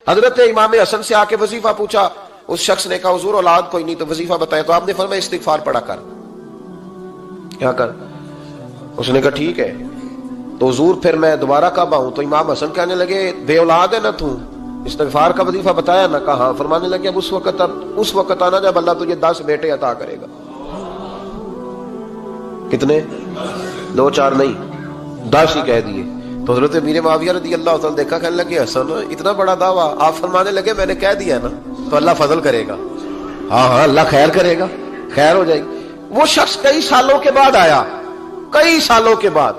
حضرت امام حسن سے آ کے وظیفہ پوچھا، اس شخص نے کہا حضور اولاد کوئی نہیں تو وظیفہ بتائے، تو آپ نے فرمایا استغفار پڑھا کر، کیا کر؟ اس نے کہا ٹھیک ہے۔ تو حضور پھر میں دوبارہ کب آؤں؟ تو امام حسن کہنے لگے بے اولاد ہے نا تو، استغفار کا وظیفہ بتایا نا؟ کہا ہاں۔ فرمانے لگے اب اس وقت آنا جب اللہ تجھے 10 بیٹے عطا کرے گا۔ کتنے؟ 2 4 نہیں، 10 ہی کہہ دیے۔ تو حضرت امیر معاویہ رضی اللہ تعالیٰ دیکھا، کہنے لگے حسن اتنا بڑا دعویٰ؟ آپ فرمانے لگے میں نے کہہ دیا نا تو اللہ فضل کرے گا، ہاں ہاں اللہ خیر کرے گا، خیر ہو جائے گی۔ وہ شخص کئی سالوں کے بعد آیا، کئی سالوں کے بعد،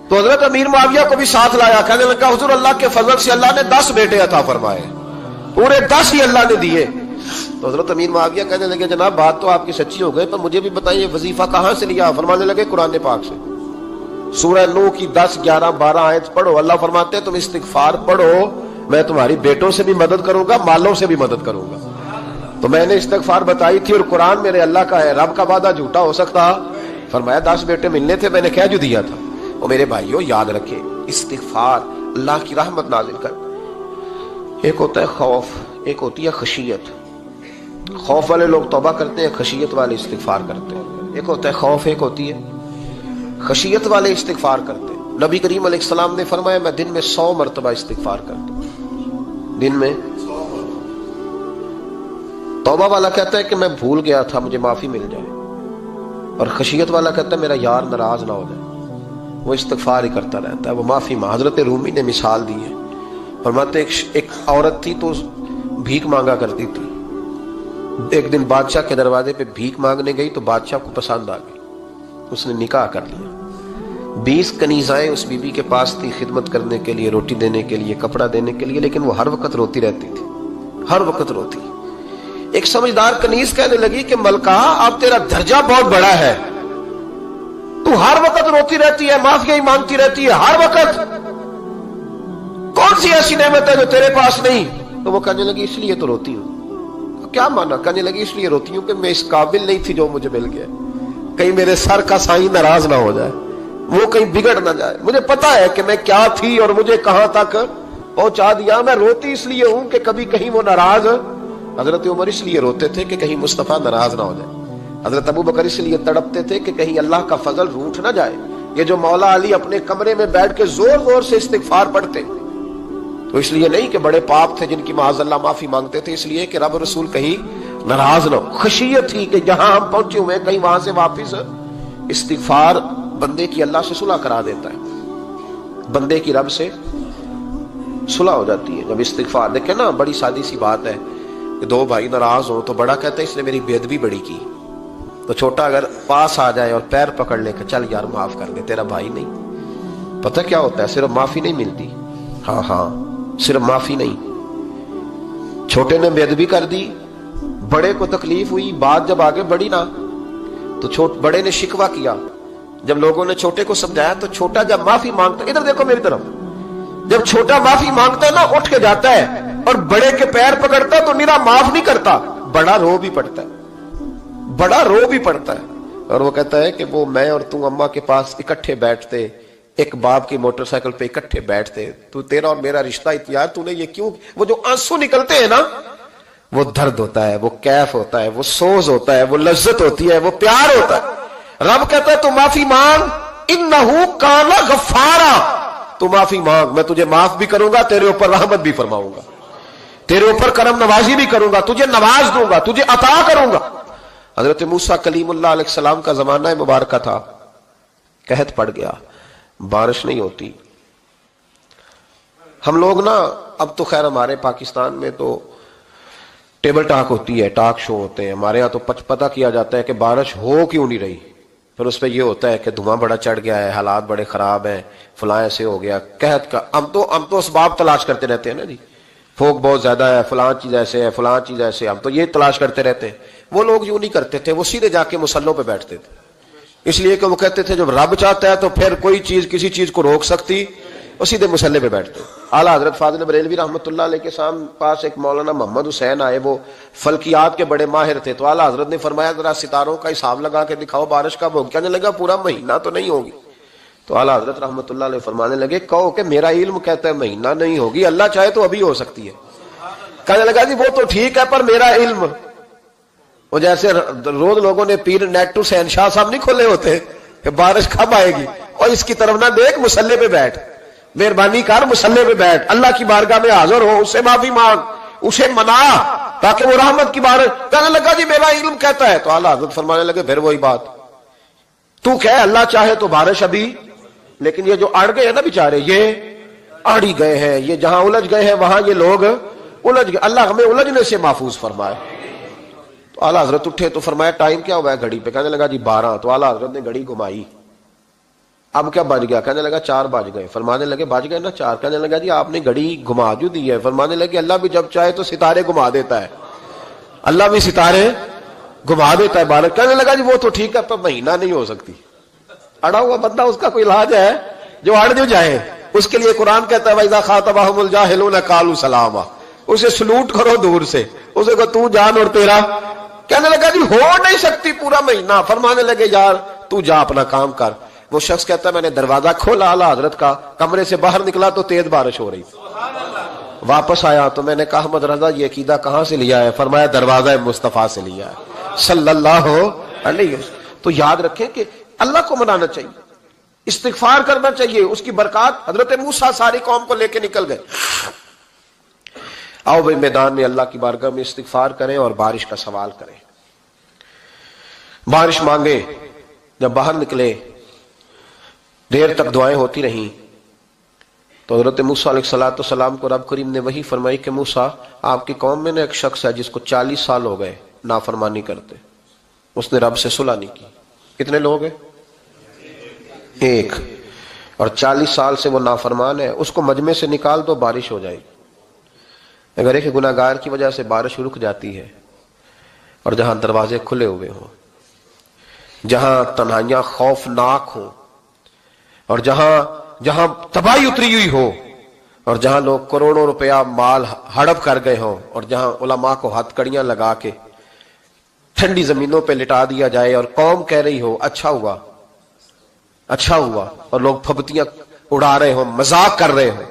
تو حضرت امیر معاویہ کو بھی ساتھ لایا، کہنے لگا حضور اللہ کے فضل سے اللہ نے 10 بیٹے عطا فرمائے، پورے 10 ہی اللہ نے دیے۔ تو حضرت امیر معاویہ کہنے لگے جناب بات تو آپ کی سچی ہو گئی، پر مجھے بھی بتائیے وظیفہ کہاں سے لیا؟ فرمانے لگے قرآن پاک سے، سورہ نوح کی 10 11 12 آیت پڑھو۔ اللہ فرماتے ہیں تم استغفار پڑھو، میں تمہاری بیٹوں سے بھی مدد کروں گا، مالوں سے بھی مدد کروں گا۔ تو میں نے استغفار بتائی تھی، اور قرآن میرے اللہ کا ہے، رب کا وعدہ جھوٹا ہو سکتا؟ فرمایا 10 بیٹے ملنے تھے، میں نے کہہ جو دیا تھا۔ اور میرے بھائیوں یاد رکھیں، استغفار اللہ کی رحمت نازل کر۔ ایک ہوتا ہے خوف، ایک ہوتی ہے خشیت۔ خوف والے لوگ توبہ کرتے ہیں، خشیت والے استغفار کرتے ہیں۔ ایک ہوتا ہے خوف، ایک ہوتی ہے خشیت والے استغفار کرتے ہیں۔ نبی کریم علیہ السلام نے فرمایا میں دن میں 100 مرتبہ استغفار کرتا ہوں، دن میں۔ توبہ والا کہتا ہے کہ میں بھول گیا تھا، مجھے معافی مل جائے، اور خشیت والا کہتا ہے میرا یار ناراض نہ ہو جائے، وہ استغفار ہی کرتا رہتا ہے، وہ معافی مانگ۔ حضرت رومی نے مثال دی ہے، فرماتے ایک عورت تھی تو بھیک مانگا کرتی تھی، ایک دن بادشاہ کے دروازے پہ بھیک مانگنے گئی تو بادشاہ کو پسند آ گئی، اس نے نکاح کر لیا۔ 20 کنیزائیں اس بی بی کے پاس تھی خدمت کرنے کے لیے، روٹی دینے کے لیے، کپڑا دینے کے لیے، لیکن وہ ہر وقت روتی رہتی تھی، ہر وقت روتی۔ ایک سمجھدار کنیز کہنے لگی کہ ملکہ اب تیرا درجہ بہت بڑا ہے، تو ہر وقت روتی رہتی ہے، معافی مانگتی رہتی ہے ہر وقت، کون سی ایسی نعمت ہے جو تیرے پاس نہیں؟ تو وہ کہنے لگی اس لیے تو روتی ہوں۔ کیا مانا؟ کہنے لگی اس لیے روتی ہوں کہ میں اس قابل نہیں تھی جو مجھے مل گیا، کہیں میرے سر کا سائیں ناراض نہ ہو جائے، وہ کہیں بگڑ نہ جائے، مجھے پتا ہے کہ میں کیا تھی اور مجھے کہاں تک پہنچا دیا، میں روتی اس لیے ہوں کہ کبھی کہیں وہ ناراض۔ حضرت عمر اس لیے روتے تھے کہ کہیں مصطفیٰ ناراض نہ ہو جائے، حضرت ابو بکر اس لیے تڑپتے تھے کہ کہیں اللہ کا فضل روٹھ نہ جائے۔ یہ جو مولا علی اپنے کمرے میں بیٹھ کے زور زور سے استغفار پڑھتے تو اس لیے نہیں کہ بڑے پاپ تھے جن کی معاذ اللہ معافی مانگتے تھے، اس لیے کہ رب رسول کہیں ناراض نہ ہو۔ خشیت تھی کہ جہاں ہم پہنچے ہوئے کہیں وہاں سے واپس۔ استغفار بندے کی اللہ سے صلح کرا دیتا ہے، بندے کی رب سے صلح ہو جاتی ہے جب استغفار۔ دیکھیں نا بڑی سادی سی بات ہے کہ 2 بھائی ناراض ہوں تو بڑا کہتا ہے اس نے میری بے ادبی بڑی کی، تو چھوٹا اگر پاس آ جائے اور پیر پکڑ لے کہ چل یار معاف کر دے، تیرا بھائی نہیں۔ پتہ کیا ہوتا ہے؟ صرف معافی نہیں ملتی، ہاں صرف معافی نہیں، چھوٹے نے بے ادبی کر دی، بڑے کو تکلیف ہوئی، بات جب آگے بڑھی نا تو بڑے نے شکوہ کیا، جب لوگوں نے چھوٹے کو سمجھایا تو چھوٹا جب معافی مانگتا، ادھر دیکھو میری طرف، جب چھوٹا معافی مانگتا ہے نا اٹھ کے جاتا ہے اور بڑے کے پیر پکڑتا تو میرا معاف نہیں کرتا، بڑا رو بھی پڑتا ہے، بڑا رو بھی پڑتا ہے، اور وہ کہتا ہے کہ وہ میں اور تم اماں کے پاس اکٹھے بیٹھتے، ایک باپ کی موٹر سائیکل پہ اکٹھے بیٹھتے، تو تیرا اور میرا رشتہ یار تو نے یہ کیوں؟ وہ جو آنسو نکلتے ہیں نا وہ درد ہوتا ہے، وہ کیف ہوتا ہے، وہ سوز ہوتا ہے، وہ لذت ہوتی ہے، وہ پیار ہوتا ہے۔ رب کہتا ہے تو معافی مانگ، انہو کان غفارا، تو معافی مانگ، میں تجھے معاف بھی کروں گا، تیرے اوپر رحمت بھی فرماؤں گا، تیرے اوپر کرم نوازی بھی کروں گا، تجھے نواز دوں گا، تجھے عطا کروں گا۔ حضرت موسیٰ کلیم اللہ علیہ السلام کا زمانہ مبارکہ تھا، قحط پڑ گیا، بارش نہیں ہوتی۔ ہم لوگ نا اب تو خیر ہمارے پاکستان میں تو ٹیبل ٹاک ہوتی ہے، ٹاک شو ہوتے ہیں، ہمارے ہاں تو پتہ کیا جاتا ہے کہ بارش ہو کیوں نہیں رہی، پھر اس پہ یہ ہوتا ہے کہ دھواں بڑا چڑھ گیا ہے، حالات بڑے خراب ہیں، فلاں ایسے ہو گیا، قحط کا۔ ہم تو اسباب تلاش کرتے رہتے ہیں نا جی، پھوک بہت زیادہ ہے، فلاں چیز ایسے ہے، فلاں چیز ایسے، ہم تو یہ تلاش کرتے رہتے ہیں۔ وہ لوگ یوں نہیں کرتے تھے، وہ سیدھے جا کے مصلوں پہ بیٹھتے تھے، اس لیے کہ وہ کہتے تھے جب رب چاہتا ہے تو پھر کوئی چیز کسی چیز کو روک سکتی، وہ سیدھے مصلے پہ بیٹھتے۔ اعلیٰ حضرت فاضل بریلوی رحمۃ اللہ علیہ کے پاس ایک مولانا محمد حسین آئے، وہ فلکیات کے بڑے ماہر تھے، تو اعلیٰ حضرت نے فرمایا ذرا ستاروں کا حساب لگا کے دکھاؤ بارش کب ہوگی؟ کہنے لگا پورا مہینہ تو نہیں ہوگی۔ تو اعلیٰ حضرت رحمۃ اللہ علیہ فرمانے لگے کہو کہ میرا علم کہتا ہے مہینہ نہیں ہوگی، اللہ چاہے تو ابھی ہو سکتی ہے۔ کہنے لگا جی وہ تو ٹھیک ہے پر میرا علم، وہ جیسے روز لوگوں نے پیر نیٹ ٹو شہنشاہ صاحب نہیں کھولے ہوتے کہ بارش کب آئے گی، اور اس کی طرف نہ دیکھ، مصلے پہ بیٹھ، مہربانی کر مصلے پہ بیٹھ، اللہ کی بارگاہ میں حاضر ہو، اس سے معافی مانگ، اسے منا تاکہ وہ رحمت کی بارش۔ کہنے لگا جی میرا علم کہتا ہے، تو اعلیٰ حضرت فرمانے لگے پھر وہی بات، تو کہ اللہ چاہے تو بارش ابھی، لیکن یہ جو اڑ گئے ہیں نا بیچارے، یہ اڑ ہی گئے ہیں، یہ جہاں الجھ گئے ہیں وہاں یہ لوگ الجھ گئے، اللہ ہمیں الجھنے سے محفوظ فرمائے۔ تو اعلیٰ حضرت اٹھے تو فرمایا ٹائم کیا ہوا ہے گھڑی پہ؟ کہنے لگا جی 12۔ تو اعلیٰ حضرت نے گھڑی گھمائی، اب کیا بج گیا؟ کہنے لگا 4 بج گئے۔ فرمانے لگے بج گئے نا 4؟ کہنے لگا جی آپ نے گھڑی گھما جو دی ہے۔ فرمانے لگے اللہ بھی جب چاہے تو ستارے گھما دیتا ہے، اللہ بھی ستارے گھما دیتا ہے بارش۔ کہنے لگا جی وہ تو ٹھیک ہے پر مہینہ نہیں ہو سکتی، اڑا ہوا بندہ اس کا کوئی علاج ہے جو اڑ جو جائے، اس کے لیے قرآن کہتا ہے وَإِذَا خَاطَبَهُمُ الْجَاهِلُونَ قَالُوا سَلَامًا، اسے سلوٹ کرو دور سے، اسے کہو تو جان اور تیرا۔ کہنے لگا جی ہو نہیں سکتی پورا مہینہ۔ فرمانے لگے یار تو جا اپنا کام کر۔ وہ شخص کہتا ہے میں نے دروازہ کھولا اعلیٰ حضرت کا، کمرے سے باہر نکلا تو تیز بارش ہو رہی، واپس آیا تو میں نے کہا احمد رضا یہ عقیدہ کہاں سے لیا ہے؟ فرمایا دروازہ مصطفیٰ سے لیا ہے صلی اللہ علیہ وسلم۔ تو یاد رکھیں کہ اللہ کو منانا چاہیے، استغفار کرنا چاہیے، اس کی برکات۔ حضرت موسیٰ ساری قوم کو لے کے نکل گئے۔ آؤ بھائی میدان میں اللہ کی بارگاہ میں استغفار کریں اور بارش کا سوال کریں، بارش مانگیں۔ جب باہر نکلے دیر تک دعائیں ہوتی رہیں تو حضرت موسیٰ علیہ السلام کو رب کریم نے وحی فرمائی کہ موسیٰ آپ کی قوم میں نے ایک شخص ہے جس کو 40 سال ہو گئے نافرمانی کرتے، اس نے رب سے صلح نہیں کی۔ کتنے لوگ ہیں؟ ایک، اور 40 سال سے وہ نافرمان ہے، اس کو مجمع سے نکال دو بارش ہو جائے گی۔ اگر ایک گناہگار کی وجہ سے بارش رک جاتی ہے، اور جہاں دروازے کھلے ہوئے ہوں، جہاں تنہائیاں خوفناک ہوں، اور جہاں تباہی اتری ہوئی ہو، اور جہاں لوگ کروڑوں روپیہ مال ہڑپ کر گئے ہوں، اور جہاں علماء کو ہتھ کڑیاں لگا کے ٹھنڈی زمینوں پہ لٹا دیا جائے اور قوم کہہ رہی ہو اچھا ہوا اچھا ہوا، اور لوگ پھبتیاں اڑا رہے ہوں، مذاق کر رہے ہوں،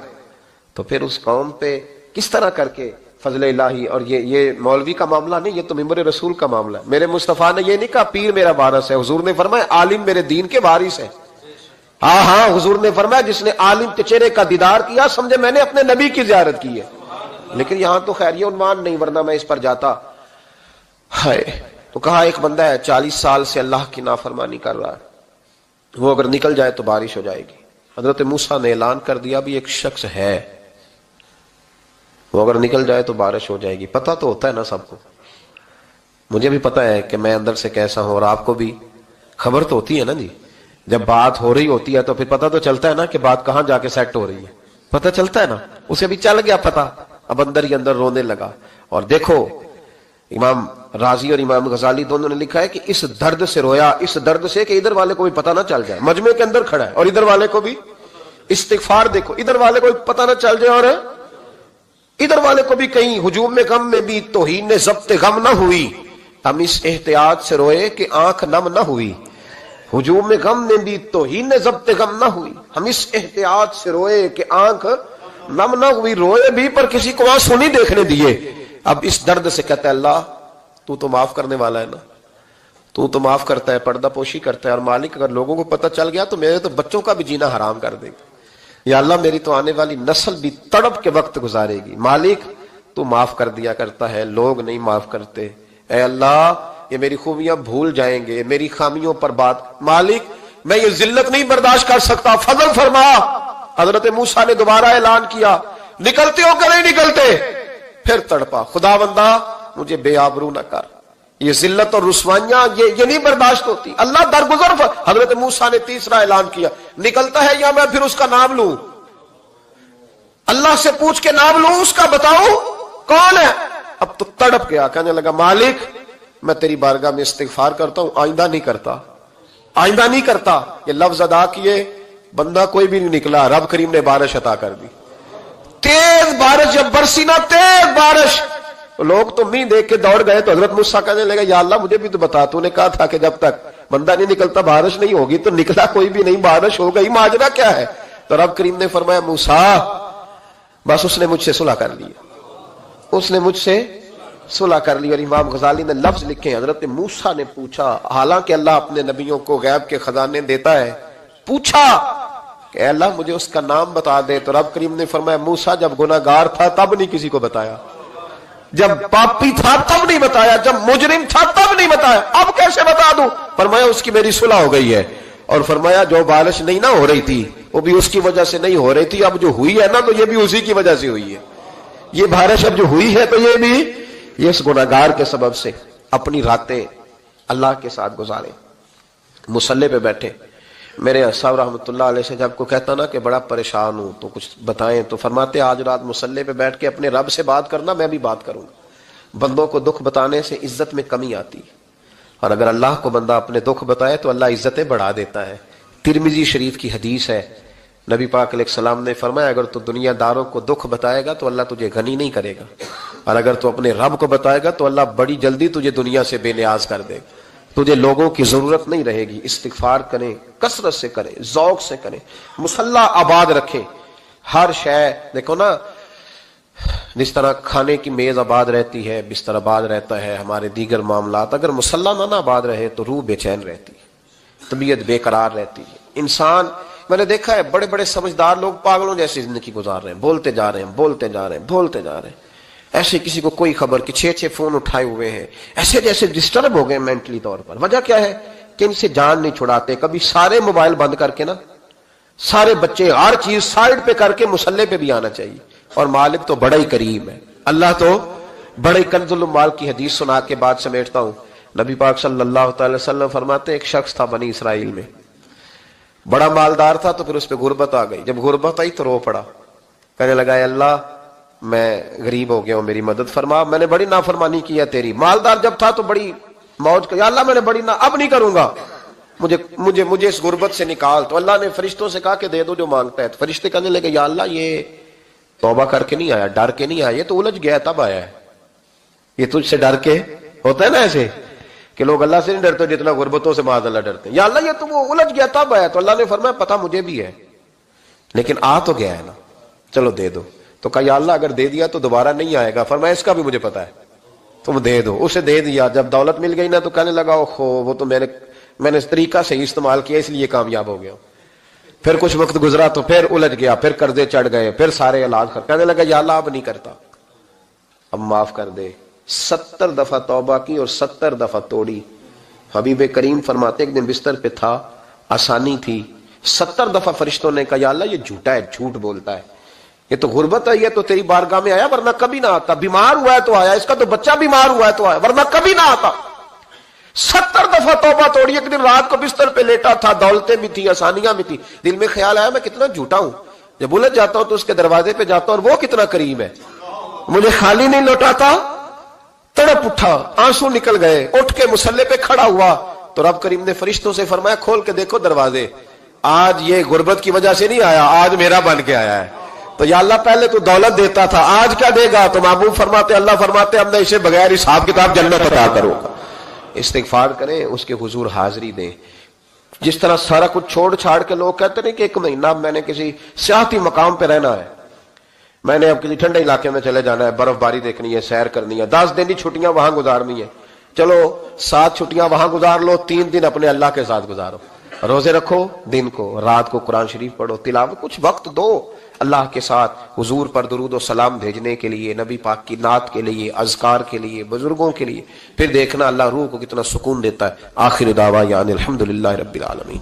تو پھر اس قوم پہ کس طرح کر کے فضل الہی۔ اور یہ مولوی کا معاملہ نہیں، یہ تو ممبر رسول کا معاملہ ہے۔ میرے مصطفیٰ نے یہ نہیں کہا پیر میرا وارث ہے، حضور نے فرمایا عالم میرے دین کے وارث ہے۔ ہاں حضور نے فرمایا جس نے عالم کے چہرے کا دیدار کیا سمجھے میں نے اپنے نبی کی زیارت کی ہے۔ لیکن یہاں تو خیر یہ عنوان نہیں، ورنہ میں اس پر جاتا ہے۔ تو کہا ایک بندہ ہے 40 سال سے اللہ کی نافرمانی کر رہا ہے، وہ اگر نکل جائے تو بارش ہو جائے گی۔ حضرت موسیٰ نے اعلان کر دیا بھی ایک شخص ہے، وہ اگر نکل جائے تو بارش ہو جائے گی۔ پتہ تو ہوتا ہے نا سب کو، مجھے بھی پتہ ہے کہ میں اندر سے کیسا ہوں، اور آپ کو بھی خبر تو ہوتی ہے نا جی۔ جب بات ہو رہی ہوتی ہے تو پھر پتہ تو چلتا ہے نا کہ بات کہاں جا کے سیٹ ہو رہی ہے، پتہ چلتا ہے نا۔ اسے بھی چل گیا پتہ، اب اندر ہی اندر رونے لگا۔ اور دیکھو امام رازی اور امام غزالی دونوں نے لکھا ہے کہ اس درد سے رویا، اس درد سے کہ ادھر والے کو بھی پتہ نہ چل جائے، مجمع کے اندر کھڑا ہے اور ادھر والے کو بھی استغفار، دیکھو ادھر والے کو بھی پتہ نہ چل جائے اور ادھر والے کو بھی کہیں ہجوم غم میں بھی توہین ضبط غم نہ ہوئی، ہم اس احتیاط سے روئے کہ آنکھ نم نہ ہوئی۔ ہجوم غم میں بھی توہین ضبط غم نہ ہوئی، ہم اس احتیاط سے روئے کہ آنکھ نم نہ ہوئی، روئے بھی پر کسی کو آنسو نہیں دیکھنے دیے۔ اب اس درد سے کہتا ہے اللہ تو تو معاف کرنے والا ہے نا، تو معاف کرتا ہے، پردہ پوشی کرتا ہے، اور مالک اگر لوگوں کو پتہ چل گیا تو میرے تو بچوں کا بھی جینا حرام کر دے گا، یا اللہ میری تو آنے والی نسل بھی تڑپ کے وقت گزارے گی۔ مالک تو معاف کر دیا کرتا ہے، لوگ نہیں معاف کرتے، اے اللہ یہ میری خوبیاں بھول جائیں گے، میری خامیوں پر بات، مالک میں یہ ذلت نہیں برداشت کر سکتا، فضل فرما۔ حضرت موسیٰ نے دوبارہ اعلان کیا نکلتے ہو کہ نہیں نکلتے؟ پھر تڑپا خدا بندہ مجھے بے آبرو نہ کر، یہ ذلت اور رسوائیاں یہ نہیں برداشت ہوتی، اللہ درگزر۔ حضرت موسیٰ نے تیسرا اعلان کیا نکلتا ہے یا میں پھر اس کا نام لوں، اللہ سے پوچھ کے نام لوں اس کا، بتاؤ کون ہے؟ اب تو تڑپ گیا، کہنے لگا مالک میں تیری بارگاہ میں استغفار کرتا ہوں، آئندہ نہیں کرتا، آئندہ نہیں کرتا۔ یہ لفظ ادا کیے، بندہ کوئی بھی نہیں نکلا، رب کریم نے بارش عطا کر دی، تیز بارش، جب برسی نا تیز بارش، لوگ تو نہیں دیکھ کے دوڑ گئے۔ تو حضرت موسیٰ کہنے لگا یا اللہ مجھے بھی تو بتا، تو نے کہا تھا کہ جب تک بندہ نہیں نکلتا بارش نہیں ہوگی، تو نکلا کوئی بھی نہیں، بارش ہو گئی، ماجرا کیا ہے؟ تو رب کریم نے فرمایا موسیٰ بس اس نے مجھ سے صلح کر لی، اس نے مجھ سے صلح کر لی. اور امام غزالی نے لفظ لکھے, حضرت موسیٰ نے پوچھا, حالانکہ اللہ اپنے نبیوں کو غیب کے خزانے دیتا ہے, پوچھا کہ اے اللہ مجھے اس کا نام بتا دے. تو رب کریم نے فرمایا موسیٰ جب گناہگار تھا تب نہیں کسی کو بتایا, جب پاپی تھا تب نہیں بتایا, جب مجرم تھا تب نہیں بتایا, اب کیسے بتا دوں؟ فرمایا اس کی میری صلح ہو گئی ہے. اور فرمایا جو بارش نہیں نہ ہو رہی تھی وہ بھی اس کی وجہ سے نہیں ہو رہی تھی, اب جو ہوئی ہے نا تو یہ بھی اسی کی وجہ سے ہوئی ہے. یہ بارش اب جو ہوئی ہے تو یہ بھی یہ اس گناہگار کے سبب سے. اپنی راتیں اللہ کے ساتھ گزارے, مصلی پہ بیٹھے. میرے صاحب رحمۃ اللہ علیہ سے جب کو کہتا نا کہ بڑا پریشان ہوں تو کچھ بتائیں, تو فرماتے آج رات مصلی پہ بیٹھ کے اپنے رب سے بات کرنا, میں بھی بات کروں گا. بندوں کو دکھ بتانے سے عزت میں کمی آتی ہے, اور اگر اللہ کو بندہ اپنے دکھ بتائے تو اللہ عزتیں بڑھا دیتا ہے. ترمذی شریف کی حدیث ہے, نبی پاک علیہ السلام نے فرمایا اگر تو دنیا داروں کو دکھ بتائے گا تو اللہ تجھے غنی نہیں کرے گا, اور اگر تو اپنے رب کو بتائے گا تو اللہ بڑی جلدی تجھے دنیا سے بے نیاز کر دے گا. تجھے لوگوں کی ضرورت نہیں رہے گی. استغفار کریں, کثرت سے کریں, ذوق سے کریں, مصلی آباد رکھیں. ہر شے دیکھو نا, جس طرح کھانے کی میز آباد رہتی ہے, بستر آباد رہتا ہے, ہمارے دیگر معاملات, اگر مصلی نہ آباد رہے تو روح بے چین رہتی ہے, طبیعت بے قرار رہتی ہے. انسان, میں نے دیکھا ہے بڑے بڑے سمجھدار لوگ پاگلوں جیسی زندگی گزار رہے ہیں, بولتے جا رہے ہیں, بولتے جا رہے ہیں, بولتے جا رہے ہیں, ایسے کسی کو کوئی خبر کہ 6 فون اٹھائے ہوئے ہیں, ایسے جیسے ڈسٹرب ہو گئے مینٹلی طور پر. وجہ کیا ہے کہ ان سے جان نہیں چھڑاتے. کبھی سارے موبائل بند کر کے نا, سارے بچے ہر چیز سائڈ پہ کر کے مصلی پہ بھی آنا چاہیے. اور مالک تو بڑا ہی کریم ہے, اللہ تو بڑا ہی کنز المال کی حدیث سنا کے بعد سمیٹتا ہوں. نبی پاک صلی اللہ تعالی وسلم فرماتے ایک شخص تھا بنی اسرائیل میں, بڑا مالدار تھا, تو پھر اس پہ غربت آ گئی. جب غربت آئی تو رو پڑا, کہنے لگا اے اللہ میں غریب ہو گیا ہوں, میری مدد فرما, میں نے بڑی نافرمانی کی ہے تیری. مالدار جب تھا تو بڑی موج کر, یا اللہ میں نے بڑی اب نہیں کروں گا, مجھے اس غربت سے نکال. تو اللہ نے فرشتوں سے کہا کہ دے دو جو مانگتا ہے. تو فرشتے کہنے لگے یا اللہ یہ توبہ کر کے نہیں آیا, ڈر کے نہیں آیا, یہ تو الجھ گیا تب آیا ہے. یہ تجھ سے ڈر کے ہوتا ہے نا ایسے کہ لوگ اللہ سے نہیں ڈرتے جتنا غربتوں سے معاذ اللہ ڈرتے ہیں. یا اللہ یہ تو وہ الجھ گیا تب آیا. تو اللہ نے فرمایا پتہ مجھے بھی ہے, لیکن آ تو گیا ہے نا, چلو دے دو. تو کہا یا اللہ اگر دے دیا تو دوبارہ نہیں آئے گا. فرمایا اس کا بھی مجھے پتا ہے, تم دے دو. اسے دے دیا. جب دولت مل گئی نا تو کہنے لگا اوہو وہ تو میں نے اس طریقہ سے ہی استعمال کیا اس لیے کامیاب ہو گیا. پھر کچھ وقت گزرا تو پھر الجھ گیا, پھر قرضے چڑھ گئے, پھر سارے علاج کر, کہنے لگا یا اللہ اب نہیں کرتا, اب معاف کر دے. 70 دفعہ توبہ کی اور 70 دفعہ توڑی. حبیب کریم فرماتے ایک دن بستر پہ تھا, آسانی تھی, 70 دفعہ فرشتوں نے کہا یا اللہ یہ جھوٹا ہے, جھوٹ بولتا ہے, یہ تو غربت آئی ہے تو تیری بارگاہ میں آیا ورنہ کبھی نہ آتا, بیمار ہوا ہے تو آیا, اس کا تو بچہ بیمار ہوا ہے تو آیا ورنہ کبھی نہ آتا. 70 دفعہ توبہ توڑی. ایک دن رات کو بستر پہ لیٹا تھا, دولتیں بھی تھی, آسانیاں بھی تھی, دل میں خیال آیا میں کتنا جھوٹا ہوں, جب الجھ جاتا ہوں تو اس کے دروازے پہ جاتا ہوں اور وہ کتنا کریم ہے, مجھے خالی نہیں لوٹاتا. تڑپ اٹھا, آنسو نکل گئے, اٹھ کے مصلی پہ کھڑا ہوا. تو رب کریم نے فرشتوں سے فرمایا کھول کے دیکھو دروازے, آج یہ غربت کی وجہ سے نہیں آیا, آج میرا بن کے آیا ہے. تو یا اللہ پہلے تو دولت دیتا تھا, آج کیا دے گا؟ تو محبوب فرماتے اللہ فرماتے اب میں اسے بغیر حساب کتاب جنت عطا کروں گا. استغفار کریں, اس کے حضور حاضری دیں. جس طرح سارا کچھ چھوڑ چھاڑ کے لوگ کہتے ہیں کہ 1 مہینہ میں نے کسی سیاحتی مقام پہ رہنا ہے, میں نے اب کسی ٹھنڈے علاقے میں چلے جانا ہے, برف باری دیکھنی ہے, سیر کرنی ہے, 10 دن کی چھٹیاں وہاں گزارنی ہے. چلو 7 چھٹیاں وہاں گزار لو, 3 دن اپنے اللہ کے ساتھ گزارو, روزے رکھو, دن کو رات کو قرآن شریف پڑھو, تلاوت, کچھ وقت دو اللہ کے ساتھ. حضور پر درود و سلام بھیجنے کے لیے, نبی پاک کی نعت کے لیے, اذکار کے لیے, بزرگوں کے لیے, پھر دیکھنا اللہ روح کو کتنا سکون دیتا ہے. آخر دعوانا الحمدللہ رب العالمین.